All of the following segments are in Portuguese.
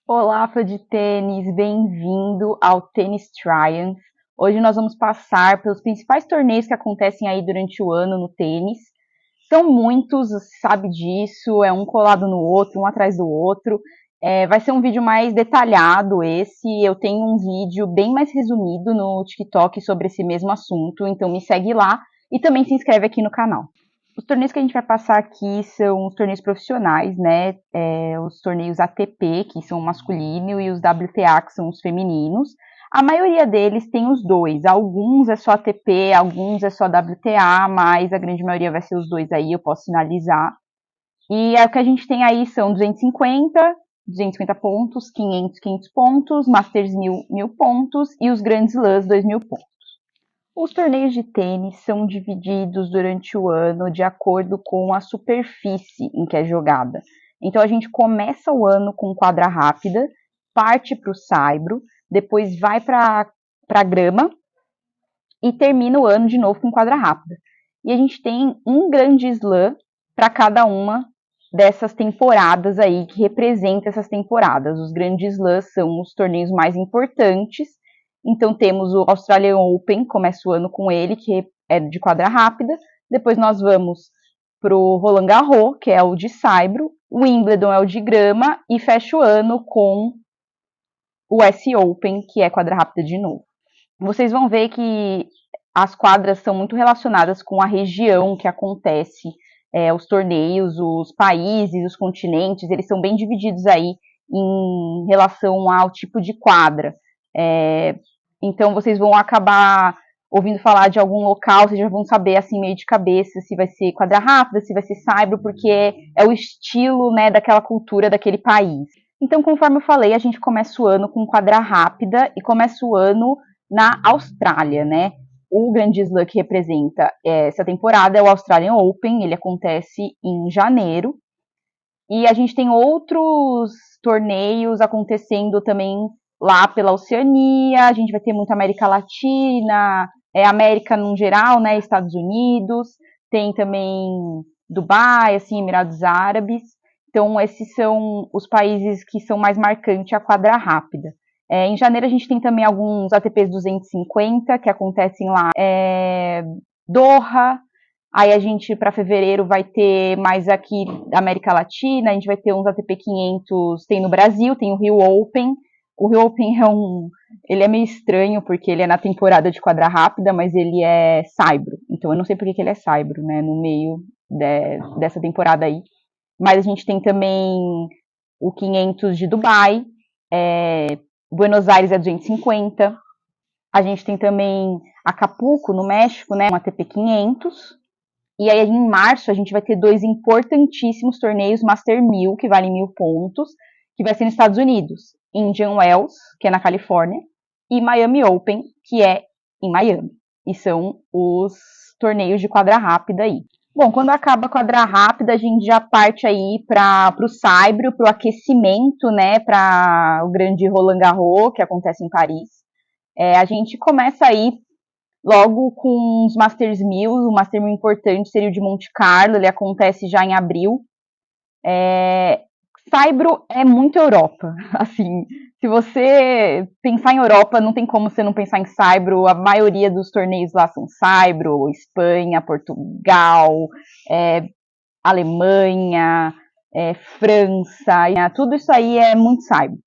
Olá, fã de tênis, bem-vindo ao Tennis Triumph. Hoje nós vamos passar pelos principais torneios que acontecem aí durante o ano no tênis. São muitos, você sabe disso, é um colado no outro, um atrás do outro. Vai ser um vídeo mais detalhado esse. Eu tenho um vídeo bem mais resumido no TikTok sobre esse mesmo assunto, então me segue lá e também se inscreve aqui no canal. Os torneios que a gente vai passar aqui são os torneios profissionais, né? Os torneios ATP, que são o masculino, e os WTA, que são os femininos. A maioria deles tem os dois. Alguns é só ATP, alguns é só WTA, mas a grande maioria vai ser os dois aí, eu posso sinalizar. E o que a gente tem aí são 250 pontos, 500 pontos, Masters 1000 pontos e os Grandes Slams 2000 pontos. Os torneios de tênis são divididos durante o ano de acordo com a superfície em que é jogada. Então a gente começa o ano com quadra rápida, parte para o saibro, depois vai para a grama e termina o ano de novo com quadra rápida. E a gente tem um grande slam para cada uma dessas temporadas aí, que representa essas temporadas. Os grandes slams são os torneios mais importantes. Então temos o Australian Open, começa o ano com ele, que é de quadra rápida. Depois nós vamos pro Roland Garros, que é o de saibro. O Wimbledon é o de grama. E fecha o ano com o US Open, que é quadra rápida de novo. Vocês vão ver que as quadras são muito relacionadas com a região que acontece os torneios, os países, os continentes, eles são bem divididos aí em relação ao tipo de quadra. Então vocês vão acabar ouvindo falar de algum local, vocês já vão saber assim meio de cabeça se vai ser quadra rápida, se vai ser saibro, porque é o estilo, né, daquela cultura daquele país. Então, conforme eu falei, a gente começa o ano com quadra rápida e começa o ano na Austrália, né? O grande slam que representa essa temporada é o Australian Open, ele acontece em janeiro. E a gente tem outros torneios acontecendo também lá pela Oceania, a gente vai ter muita América Latina, América no geral, né, Estados Unidos, tem também Dubai, assim, Emirados Árabes. Então, esses são os países que são mais marcantes a quadra rápida. Em janeiro, a gente tem também alguns ATPs 250 que acontecem lá. Doha, aí a gente, para fevereiro, vai ter mais aqui da América Latina, a gente vai ter uns ATP 500, tem no Brasil, tem o Rio Open. O Rio Open ele é meio estranho, porque ele é na temporada de quadra rápida, mas ele é saibro. Então eu não sei por que ele é saibro, né, no meio dessa temporada aí. Mas a gente tem também o 500 de Dubai, Buenos Aires é 250. A gente tem também Acapulco, no México, né, um ATP 500. E aí, em março, a gente vai ter dois importantíssimos torneios Master 1000, que valem 1000 pontos, que vai ser nos Estados Unidos. Indian Wells, que é na Califórnia, e Miami Open, que é em Miami. E são os torneios de quadra rápida aí. Bom, quando acaba a quadra rápida, a gente já parte aí para o saibro, para o aquecimento, né, para o grande Roland Garros, que acontece em Paris. A gente começa aí logo com os Masters 1000, o Master 1000 importante seria o de Monte Carlo, ele acontece já em abril. Saibro é muito Europa, assim, se você pensar em Europa, não tem como você não pensar em saibro, a maioria dos torneios lá são saibro, Espanha, Portugal, Alemanha, França, tudo isso aí é muito saibro.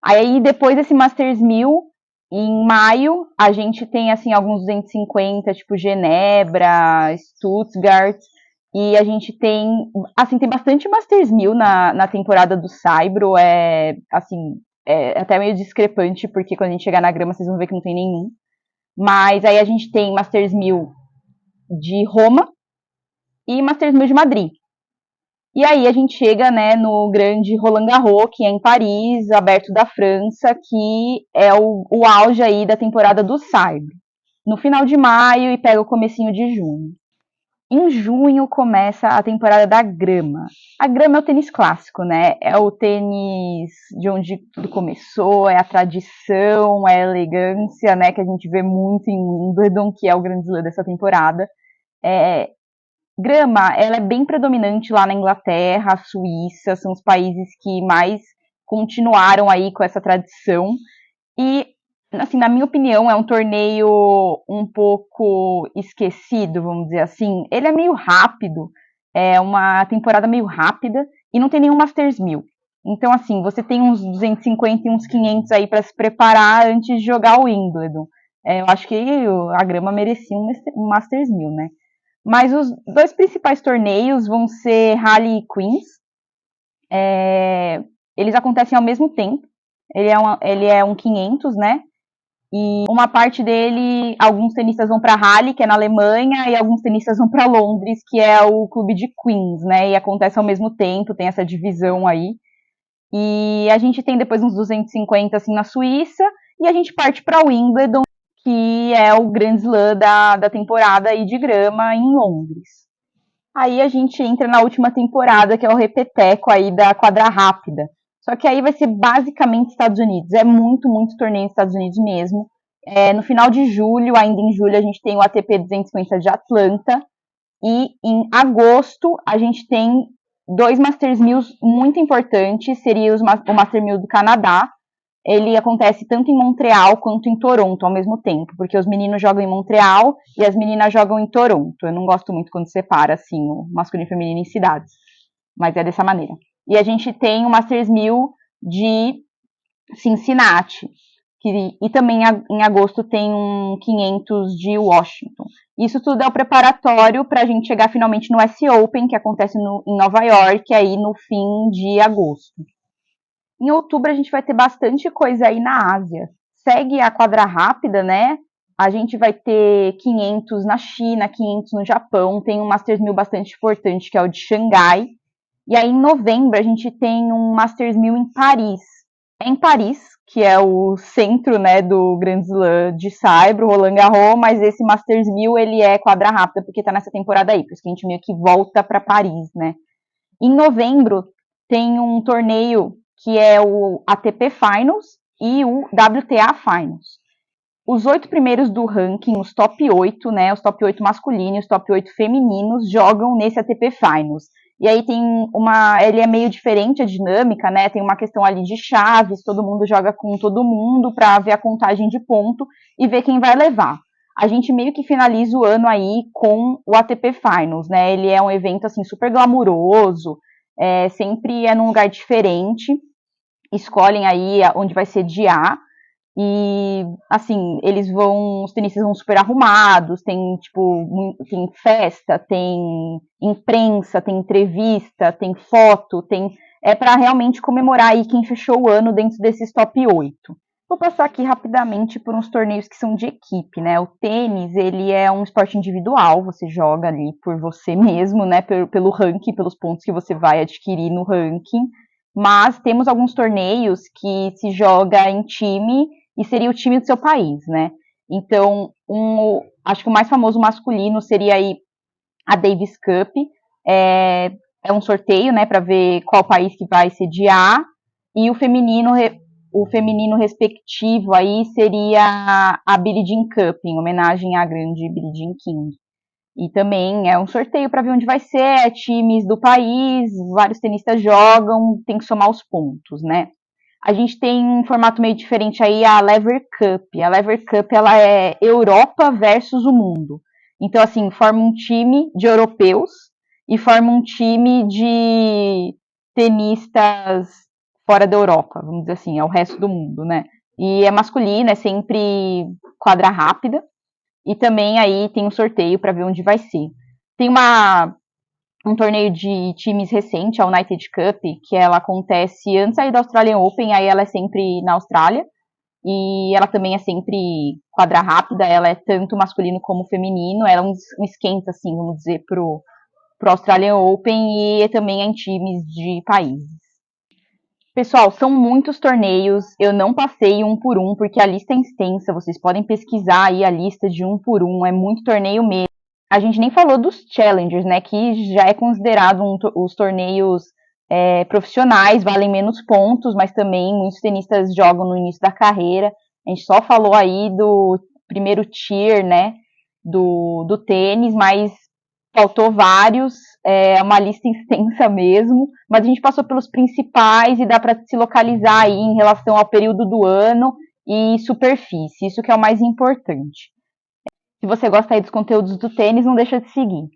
Aí depois desse Masters 1000, em maio, a gente tem assim alguns 250, tipo Genebra, Stuttgart, e a gente tem, assim, tem bastante Masters 1000 na temporada do Saibro, assim, até meio discrepante, porque quando a gente chegar na grama vocês vão ver que não tem nenhum. Mas aí a gente tem Masters 1000 de Roma e Masters 1000 de Madrid. E aí a gente chega, né, no grande Roland Garros, que é em Paris, aberto da França, que é o auge aí da temporada do saibro. No final de maio e pega o comecinho de junho. Em junho começa a temporada da grama. A grama é o tênis clássico, né? É o tênis de onde tudo começou, é a tradição, é a elegância, né? Que a gente vê muito em Wimbledon, que é o grande slam dessa temporada. Grama, ela é bem predominante lá na Inglaterra, Suíça, são os países que mais continuaram aí com essa tradição. E, assim, na minha opinião, é um torneio um pouco esquecido, vamos dizer assim. Ele é meio rápido, é uma temporada meio rápida e não tem nenhum Masters 1000. Então, assim, você tem uns 250 e uns 500 aí para se preparar antes de jogar o Wimbledon. Eu acho que a grama merecia um Masters 1000, né? Mas os dois principais torneios vão ser Rally e Queens. Eles acontecem ao mesmo tempo. Ele é um 500, né? E uma parte dele, alguns tenistas vão para Halle, que é na Alemanha, e alguns tenistas vão para Londres, que é o clube de Queens, né? E acontece ao mesmo tempo, tem essa divisão aí. E a gente tem depois uns 250 assim na Suíça, e a gente parte para Wimbledon, que é o Grand Slam da temporada aí de grama em Londres. Aí a gente entra na última temporada, que é o repeteco aí da quadra rápida. Só que aí vai ser basicamente Estados Unidos. É muito, muito torneio nos Estados Unidos mesmo. No final de julho, ainda em julho, a gente tem o ATP 250 de Atlanta. E em agosto, a gente tem dois Masters 1000 muito importantes. Seria o Master 1000 do Canadá. Ele acontece tanto em Montreal quanto em Toronto ao mesmo tempo, porque os meninos jogam em Montreal e as meninas jogam em Toronto. Eu não gosto muito quando separa assim o masculino e feminino em cidades, mas é dessa maneira. E a gente tem o Masters 1000 de Cincinnati, e também em agosto tem um 500 de Washington. Isso tudo é o preparatório para a gente chegar finalmente no US Open, que acontece em Nova York, aí no fim de agosto. Em outubro a gente vai ter bastante coisa aí na Ásia. Segue a quadra rápida, né? A gente vai ter 500 na China, 500 no Japão, tem um Masters 1000 bastante importante, que é o de Xangai. E aí em novembro a gente tem um Masters 1000 em Paris. É em Paris, que é o centro, né, do Grand Slam de Saibro, Roland Garros, mas esse Masters 1000 ele é quadra rápida porque tá nessa temporada aí, por isso que a gente meio que volta para Paris, né? Em novembro tem um torneio que é o ATP Finals e o WTA Finals. Os 8 primeiros do ranking, os top 8, né, os top 8 masculinos e os top 8 femininos jogam nesse ATP Finals. E aí ele é meio diferente a dinâmica, né, tem uma questão ali de chaves, todo mundo joga com todo mundo para ver a contagem de ponto e ver quem vai levar. A gente meio que finaliza o ano aí com o ATP Finals, né, ele é um evento assim super glamuroso, sempre é num lugar diferente, escolhem aí onde vai sediar, e assim, os tenistas vão super arrumados, tem festa, tem imprensa, tem entrevista, tem foto, é para realmente comemorar aí quem fechou o ano dentro desses top 8. Vou passar aqui rapidamente por uns torneios que são de equipe, né? O tênis, ele é um esporte individual, você joga ali por você mesmo, né? Pelo ranking, pelos pontos que você vai adquirir no ranking. Mas temos alguns torneios que se joga em time e seria o time do seu país, né? Então, acho que o mais famoso masculino seria aí a Davis Cup. É um sorteio, né, para ver qual país que vai sediar. E o feminino respectivo aí seria a Billie Jean Cup, em homenagem à grande Billie Jean King. E também é um sorteio para ver onde vai ser, times do país, vários tenistas jogam, tem que somar os pontos, né? A gente tem um formato meio diferente aí, a Lever Cup. A Lever Cup, ela é Europa versus o mundo. Então, assim, forma um time de europeus e forma um time de tenistas fora da Europa, vamos dizer assim, é o resto do mundo, né? E é masculino, é sempre quadra rápida. E também aí tem um sorteio para ver onde vai ser. Tem um torneio de times recente, a United Cup, que ela acontece antes aí da Australian Open, aí ela é sempre na Austrália, e ela também é sempre quadra rápida, ela é tanto masculino como feminino, ela é um esquenta, assim, vamos dizer, pro Australian Open, e também é em times de países. Pessoal, são muitos torneios, eu não passei um por um, porque a lista é extensa, vocês podem pesquisar aí a lista de um por um, é muito torneio mesmo. A gente nem falou dos challengers, né, que já é considerado os torneios profissionais, valem menos pontos, mas também muitos tenistas jogam no início da carreira. A gente só falou aí do primeiro tier, né, do tênis, mas faltou vários é uma lista extensa mesmo, mas a gente passou pelos principais e dá para se localizar aí em relação ao período do ano e superfície, isso que é o mais importante. Se você gosta aí dos conteúdos do tênis, não deixa de seguir.